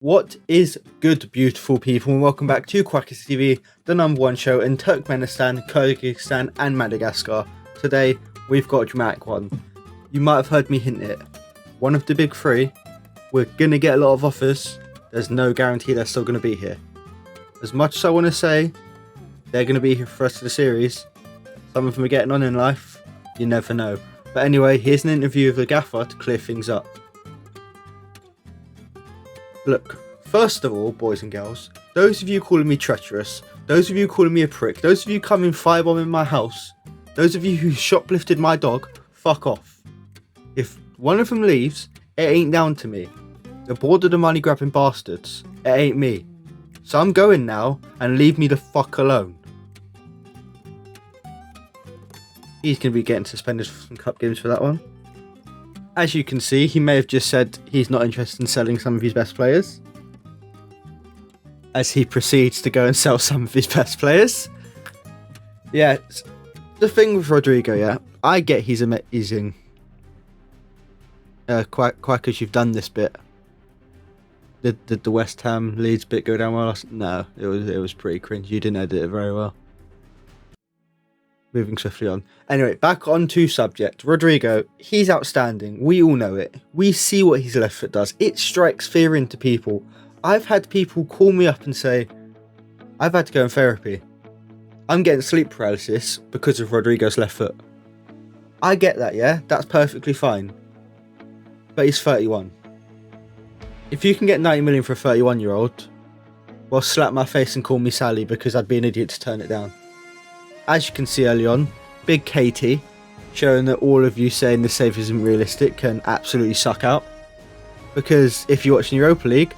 What is good, beautiful people, and welcome back to Quackers TV, the #1 show in Turkmenistan, Kyrgyzstan, and Madagascar. Today, we've got a dramatic one. You might have heard me hint it. One of the big three. We're gonna get a lot of offers. There's no guarantee they're still gonna be here. As much as I want to say they're gonna be here for the rest of the series, some of them are getting on in life. You never know. But anyway, here's an interview with the gaffer to clear things up. Look, first of all, boys and girls, those of you calling me treacherous, those of you calling me a prick, those of you coming firebombing my house, those of you who shoplifted my dog, fuck off. If one of them leaves, it ain't down to me. The bored of the money grabbing bastards, it ain't me. So I'm going now, and leave me the fuck alone. He's going to be getting suspended for some cup games for that one. As you can see, he may have just said he's not interested in selling some of his best players, as he proceeds to go and sell some of his best players. Yeah, the thing with Rodrigo, yeah, I get he's amazing. Quackers, you've done this bit. Did the West Ham Leeds bit go down well? No, it was pretty cringe. You didn't edit it very well. Moving swiftly on. Anyway, back onto subject. Rodrigo, he's outstanding. We all know it. We see what his left foot does. It strikes fear into people. I've had people call me up and say, I've had to go in therapy. I'm getting sleep paralysis because of Rodrigo's left foot. I get that, yeah? That's perfectly fine. But he's 31. If you can get 90 million for a 31-year-old, well, slap my face and call me Sally because I'd be an idiot to turn it down. As you can see early on, big KT, showing that all of you saying the save isn't realistic can absolutely suck out. Because if you're watching Europa League,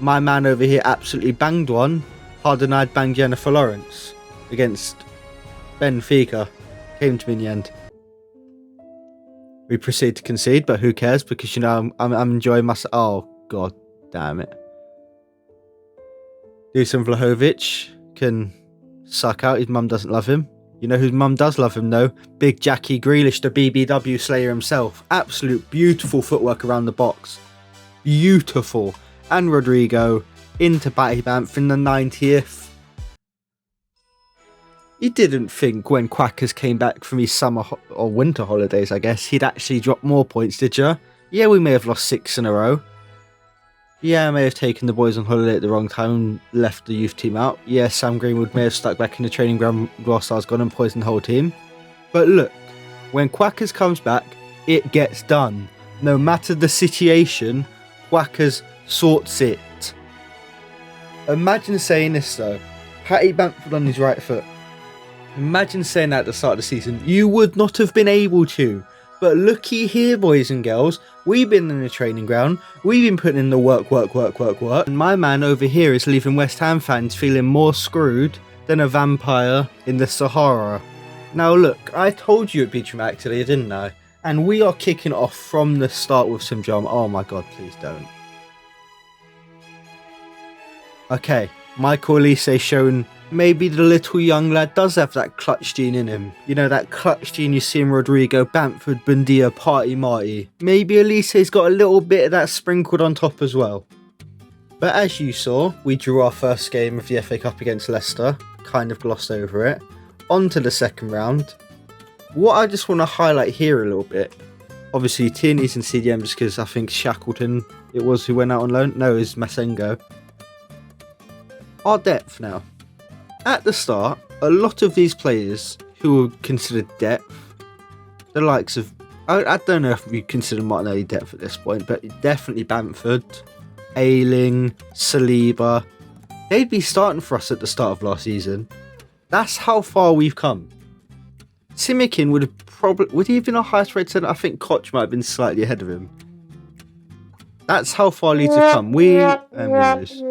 my man over here absolutely banged one harder than I'd banged Jennifer Lawrence against Benfica. Came to me in the end. We proceed to concede, but who cares? Because, you know, I'm enjoying myself. Oh, god damn it. Dusan Vlahovic can suck out. His mum doesn't love him. You know whose mum does love him though? Big Jackie Grealish, the BBW Slayer himself. Absolute beautiful footwork around the box. Beautiful. And Rodrigo into Batty Bamf in the 90th. You didn't think when Quackers came back from his summer or winter holidays, I guess, he'd actually drop more points, did you? Yeah, we may have lost 6 in a row. Yeah, I may have taken the boys on holiday at the wrong time and left the youth team out. Yeah, Sam Greenwood may have stuck back in the training ground whilst I was gone and poisoned the whole team. But look, when Quackers comes back, it gets done. No matter the situation, Quackers sorts it. Imagine saying this though. Patty Bamford on his right foot. Imagine saying that at the start of the season. You would not have been able to. But looky here, boys and girls, we've been in the training ground, we've been putting in the work, and my man over here is leaving West Ham fans feeling more screwed than a vampire in the Sahara. Now look, I told you it'd be dramatic today, didn't I? And we are kicking off from the start with some drama. Oh my god, please don't. Okay, Michael Olise showing maybe the little young lad does have that clutch gene in him. You know, that clutch gene you see in Rodrigo, Bamford, Bundia, Party Marty. Maybe Olise's got a little bit of that sprinkled on top as well. But as you saw, we drew our first game of the FA Cup against Leicester. Kind of glossed over it. On to the second round. What I just want to highlight here a little bit. Obviously, Tierney's and CDM just because I think Shackleton, it was who went out on loan. No, it was Masengo. Our depth now. At the start, a lot of these players who were considered depth, the likes of, I don't know if you consider Martinelli depth at this point, but definitely Bamford, Ayling, Saliba, they'd be starting for us at the start of last season. That's how far we've come. Simikin would he have been our highest rated centre? I think Koch might have been slightly ahead of him. That's how far Leeds have come. We lose.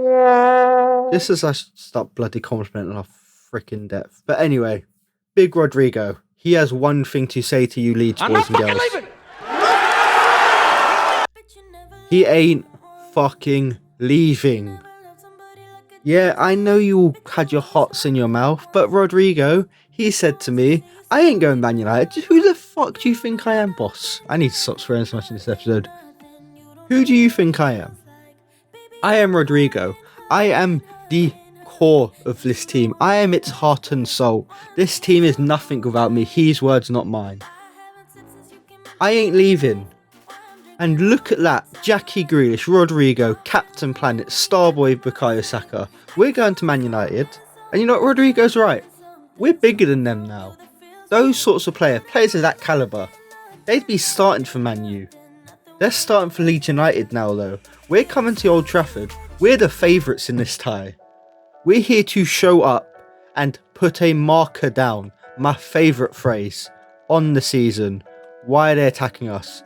Just as I start bloody complimenting our freaking depth. But anyway, big Rodrigo. He has one thing to say to you Leeds boys and girls. He ain't fucking leaving. Yeah, I know you all had your hots in your mouth, but Rodrigo, he said to me, I ain't going Man United. Who the fuck do you think I am, boss? I need to stop swearing so much in this episode. Who do you think I am? I am Rodrigo. I am the core of this team. I am its heart and soul. This team is nothing without me. His words, not mine. I ain't leaving. And look at that. Jackie Grealish, Rodrigo, Captain Planet, Starboy Bukayo Saka. We're going to Man United. And you know what? Rodrigo's right. We're bigger than them now. Those sorts of players of that calibre, they'd be starting for Man U. They're starting for Leeds United now though. We're coming to Old Trafford. We're the favourites in this tie. We're here to show up and put a marker down, my favourite phrase, on the season. Why are they attacking us?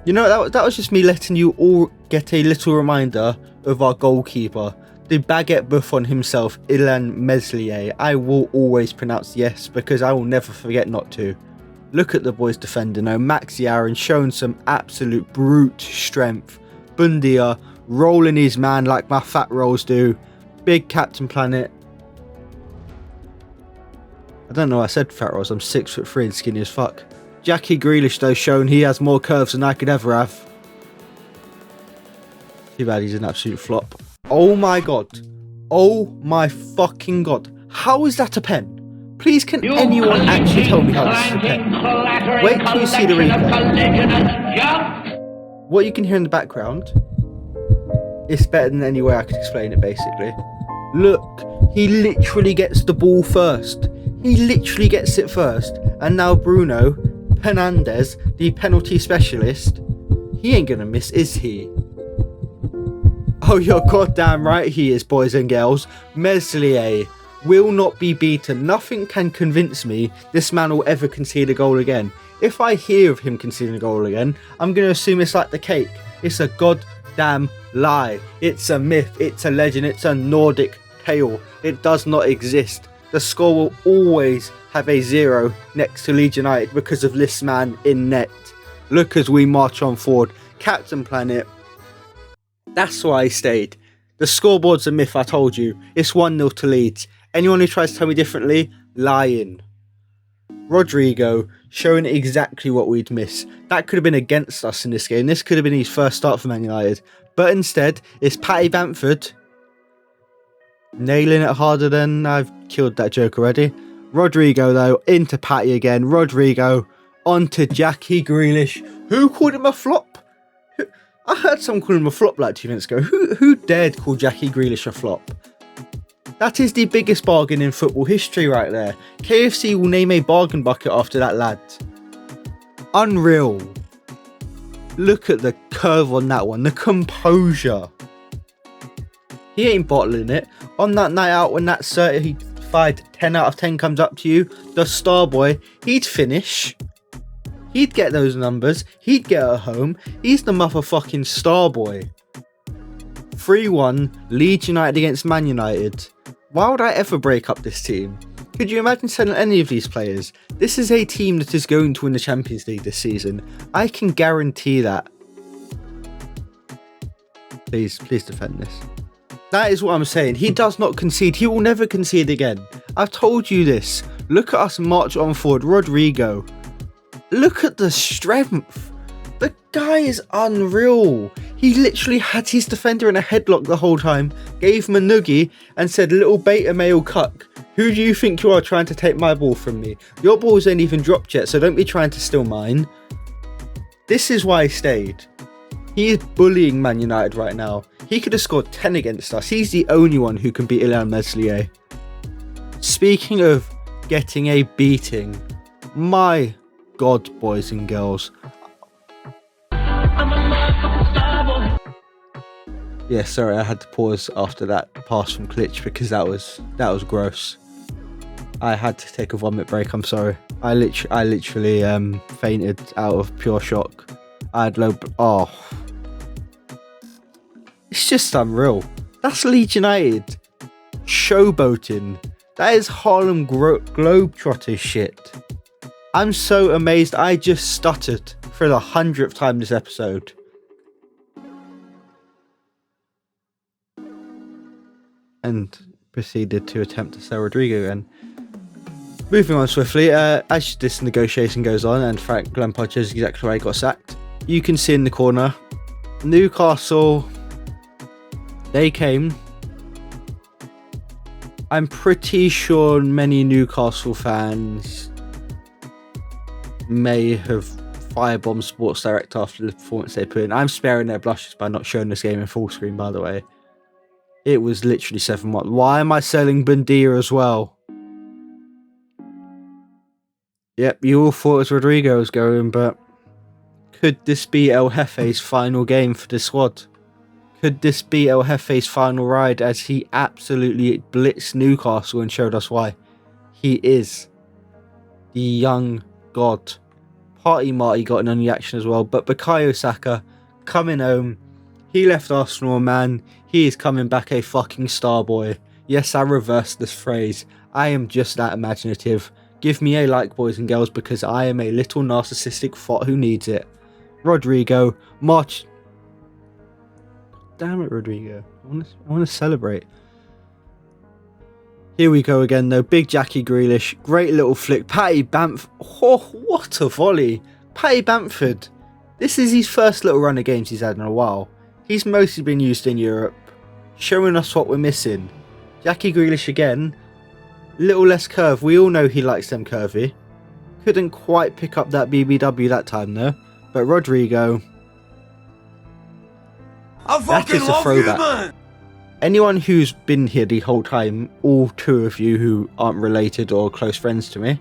You know, that was just me letting you all get a little reminder of our goalkeeper, the baguette Buffon himself, Ilan Meslier. I will always pronounce yes because I will never forget not to. Look at the boys defending now. Max Yaron showing some absolute brute strength. Bundia rolling his man like my fat rolls do. Big Captain Planet. I don't know why I said fat rolls. I'm 6'3" and skinny as fuck. Jackie Grealish though showing he has more curves than I could ever have. Too bad he's an absolute flop. Oh my god. Oh my fucking god. How is that a pen? Please can anyone actually tell me how this is a pen? Wait till you see the replay. What you can hear in the background is better than any way I could explain it basically. Look, he literally gets the ball first. He literally gets it first. And now Bruno Fernandes, the penalty specialist, he ain't gonna miss, is he? Oh, you're goddamn right he is, boys and girls. Meslier will not be beaten. Nothing can convince me this man will ever concede a goal again. If I hear of him conceding a goal again, I'm going to assume it's like the cake. It's a goddamn lie. It's a myth. It's a legend. It's a Nordic tale. It does not exist. The score will always have a 0 next to Leeds United because of this man in net. Look as we march on forward. Captain Planet. That's why I stayed. The scoreboard's a myth, I told you. It's 1-0 to Leeds. Anyone who tries to tell me differently, lying. Rodrigo showing exactly what we'd miss. That could have been against us in this game. This could have been his first start for Man United. But instead, it's Patty Bamford nailing it harder than I've killed that joke already. Rodrigo though, into Patty again. Rodrigo onto Jackie Grealish. Who called him a flop? I heard someone call him a flop like 2 minutes ago. Who dared call Jackie Grealish a flop? That is the biggest bargain in football history right there. KFC will name a bargain bucket after that lad. Unreal. Look at the curve on that one. The composure. He ain't bottling it. On that night out when that certified 10 out of 10 comes up to you, the star boy, he'd finish. He'd get those numbers. He'd get a home. He's the motherfucking star boy. 3-1 Leeds United against Man United. Why would I ever break up this team? Could you imagine selling any of these players? This is a team that is going to win the Champions League this season. I can guarantee that. Please defend this. That is what I'm saying. He does not concede. He will never concede again. I've told you this. Look at us march on forward. Rodrigo. Look at the strength. The guy is unreal. He literally had his defender in a headlock the whole time, gave him a noogie and said, little beta male cuck, who do you think you are trying to take my ball from me? Your balls ain't even dropped yet, so don't be trying to steal mine. This is why I stayed. He is bullying Man United right now. He could have scored 10 against us. He's the only one who can beat Ilan Meslier. Speaking of getting a beating, my God, boys and girls. Yeah, sorry, I had to pause after that pass from Klitsch because that was gross. I had to take a vomit break. I'm sorry. I literally fainted out of pure shock. I had it's just unreal. That's Leeds United showboating. That is Harlem Globetrotters shit. I'm so amazed. I just stuttered for the 100th time this episode. And proceeded to attempt to sell Rodrigo again. Moving on swiftly, as this negotiation goes on and Frank Lampard shows exactly why he got sacked, you can see in the corner, Newcastle They came. I'm pretty sure many Newcastle fans may have firebombed Sports Direct after the performance they put in. I'm sparing their blushes by not showing this game in full screen, by the way. It was literally 7-1. Why am I selling Buendia as well? Yep, you all thought it was Rodrigo was going, but could this be El Jefe's final game for the squad? Could this be El Jefe's final ride as he absolutely blitzed Newcastle and showed us why? He is the young god. Party Marty got in on the action as well, but Bukayo Saka coming home. He left Arsenal, man. He is coming back a fucking star boy. Yes, I reversed this phrase. I am just that imaginative. Give me a like, boys and girls, because I am a little narcissistic thought who needs it. Rodrigo, march. Damn it, Rodrigo. I want to celebrate. Here we go again, though. Big Jackie Grealish. Great little flick. Patty Bamford. Oh, what a volley. Patty Bamford. This is his first little run of games he's had in a while. He's mostly been used in Europe, showing us what we're missing. Jackie Grealish again. Little less curve. We all know he likes them curvy. Couldn't quite pick up that BBW that time, though. But Rodrigo. That is a throwback. Anyone who's been here the whole time, all two of you who aren't related or close friends to me,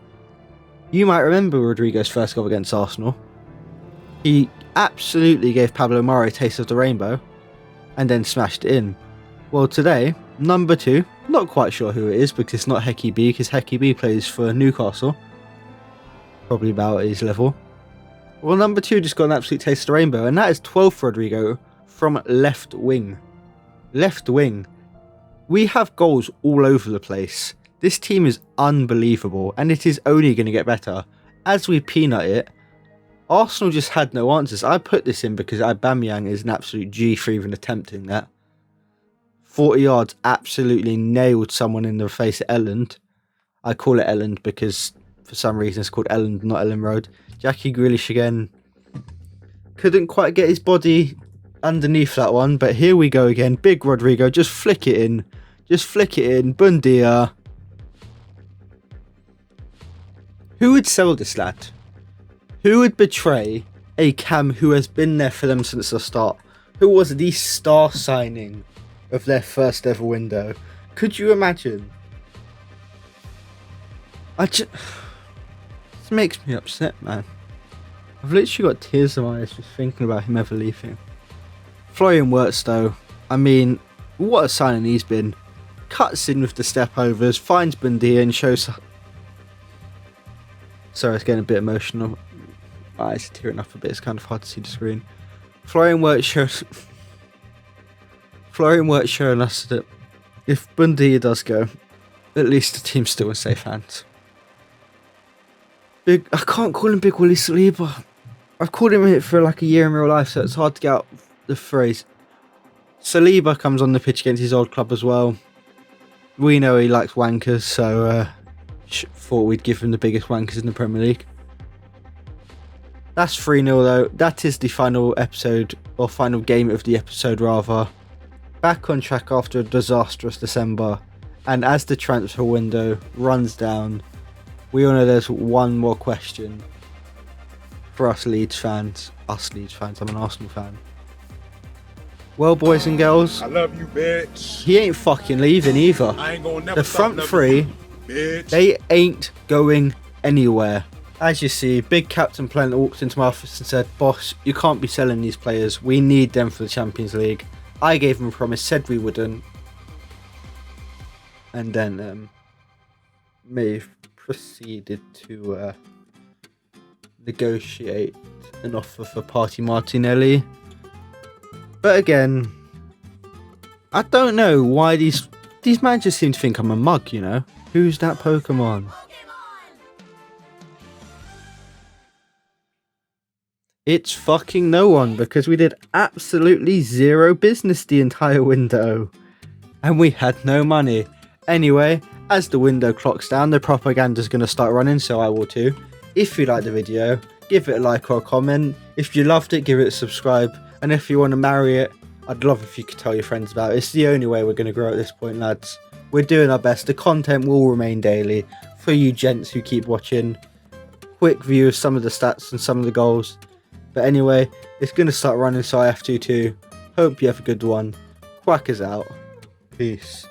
you might remember Rodrigo's first goal against Arsenal. He absolutely gave Pablo Mari a taste of the rainbow and then smashed it in. Well, today, number 2, not quite sure who it is because it's not Hecky B, because Hecky B plays for Newcastle. Probably about his level. Well, number 2 just got an absolute taste of the rainbow, and that is 12th Rodrigo from left wing. Left wing. We have goals all over the place. This team is unbelievable, and it is only going to get better. As we peanut it, Arsenal just had no answers. I put this in because Aubameyang is an absolute G for even attempting that. 40 yards, absolutely nailed someone in the face at Elland. I call it Elland because for some reason it's called Elland, not Ellen Road. Jackie Grealish again. Couldn't quite get his body underneath that one, but here we go again. Big Rodrigo, just flick it in. Just flick it in. Buendia. Who would sell this lad? Who would betray a Cam who has been there for them since the start? Who was the star signing of their first ever window? Could you imagine? This makes me upset, man. I've literally got tears in my eyes just thinking about him ever leaving. Florian Wirtz, though, I mean, what a signing he's been. Cuts in with the step overs, finds Buendia and shows. Sorry, it's getting a bit emotional. My eyes are tearing up a bit, it's kind of hard to see the screen. Florian Wirtz showing us that if Buendia does go, at least the team's still in safe hands. I can't call him Big Willie Saliba. I've called him it for like a year in real life, so it's hard to get out the phrase. Saliba comes on the pitch against his old club as well. We know he likes wankers, so thought we'd give him the biggest wankers in the Premier League. That's 3-0 though. That is the final episode, or final game of the episode rather. Back on track after a disastrous December, and as the transfer window runs down, we all know there's one more question for us Leeds fans. I'm an Arsenal fan. Well, boys and girls, I love you, bitch. He ain't fucking leaving either. I ain't gonna never the front three, bitch. They ain't going anywhere. As you see, Big Captain Planet walked into my office and said, "Boss, you can't be selling these players. We need them for the Champions League." I gave him a promise, said we wouldn't. And then Maeve proceeded to negotiate an offer for Party Martinelli. But again, I don't know why these managers seem to think I'm a mug, you know? Who's that Pokemon? It's fucking no one, because we did absolutely zero business the entire window. And we had no money. Anyway, as the window clocks down, the propaganda's going to start running, so I will too. If you liked the video, give it a like or a comment. If you loved it, give it a subscribe. And if you want to marry it, I'd love if you could tell your friends about it. It's the only way we're going to grow at this point, lads. We're doing our best. The content will remain daily for you gents who keep watching. Quick view of some of the stats and some of the goals. But anyway, it's going to start running, so I have to too. Hope you have a good one. Quack is out. Peace.